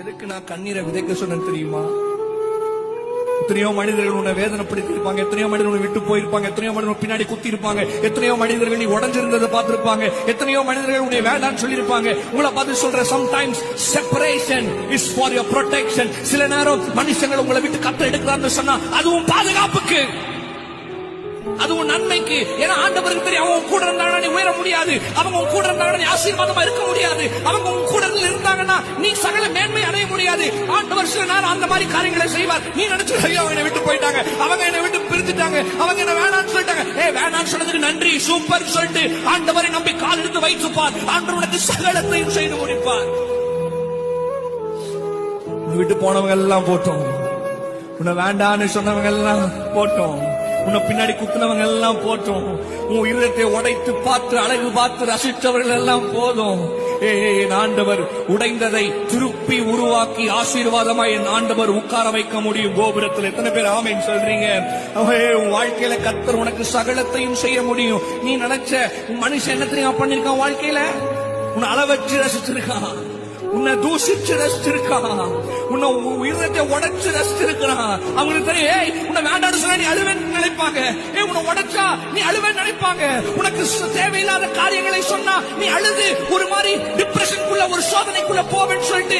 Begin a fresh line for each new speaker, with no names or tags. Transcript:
எதுக்கு நான் கண்ணீரை விதைக்க சொன்னேன் தெரியுமா? எத்தனையோ மனிதர்கள் உன்னை வேதனைப்படுத்தி இருப்பாங்க, எத்தனையோ மனிதர்கள் உன்னை விட்டு போயிருப்பாங்க, எத்தனையோ மனிதர்கள் பின்னாடி குத்தி இருப்பாங்க, எத்தனையோ மனிதர்கள் நீ உடஞ்சிருந்ததை பார்த்திருப்பாங்க, எத்தனையோ மனிதர்கள் உன்னை வேண்டான்னு சொல்லியிருப்பாங்க. உங்களை பார்த்து சொல்ற, sometimes separation is for your protection. சில நேரம் மனுஷங்கள் உங்களை விட்டு கத்த எடுக்கிறான்னு சொன்னா அதுவும் பாதுகாப்புக்கு, அதுவும் நன்மைக்கு. ஏன்னா ஆண்டவருக்கு தெரியும், அவங்க கூட இருந்தாங்கன்னா நீ உயர முடியாது, அவங்க உன் கூட இருந்தாங்கன்னா நீ ஆசீர்வாதமா இருக்க முடியாது, அவங்க உன் கூட இருந்தாங்கன்னா நீ சகல மேன்மை அடைய முடியாது. ஆண்டவர் சில நேரம் அந்த மாதிரி காரியங்களை செய்வார். நீ நினைச்சு, ஐயோ அவங்க என்னை விட்டு போயிட்டாங்க, அவங்க என்னை விட்டு பிரிஞ்சுட்டாங்க, அவங்க என்ன வேணான்னு சொல்லிட்டாங்க. வேணான்னு சொன்னதுக்கு நன்றி, சூப்பர் சொல்லிட்டு ஆண்டவரை நம்பி கால் எடுத்து வைத்துப்பார். ஆண்டவர் உனக்கு சகலத்தையும் செய்து முடிப்பார். விட்டு போனவங்க எல்லாம் போட்டோம், உன்னை வேண்டான்னு சொன்னவங்க எல்லாம் போட்டோம், உன்னை பின்னாடி குத்துனவங்க எல்லாம் போட்டோம், உன் இருதயத்தை உடைத்து பார்த்து அழகு பார்த்து ரசித்தவர்கள் எல்லாம் போதும். என் ஆண்டவர் உடைந்ததை திருப்பி உருவாக்கி ஆசீர்வாதமாய் என் ஆண்டவர் உட்கார வைக்க முடியும் கோபுரத்தில். எத்தனை பேர் ஆமென் சொல்றீங்க? உன் வாழ்க்கையில கர்த்தர் உனக்கு சகலத்தையும் செய்ய முடியும். நீ நினைச்ச மனுஷன் என்ன தெரியுமா பண்ணிருக்கான்? வாழ்க்கையில உன்னை அளவற்று ரசிச்சிருக்கான், உன்னை தூசிச்சு ரசிச்சிருக்கான், உன்னை உயிரத்தை உடைச்சு ரசிச்சிருக்கான். அவங்களுக்கு தெரியும், உன்னை வேண்டாம்னு சொன்னா நீ அழுவேன்னு நினைப்பாங்க, உன்னை உடைச்சா நீ அழுவேன்னு நினைப்பாங்க. உனக்கு தேவையில்லாத காரியங்களை சொன்னா நீ அழுது ஒரு மாதிரி டிப்ரெஷனுக்குள்ள, ஒரு சோதனைக்குள்ள போவேன்னு சொல்லிட்டு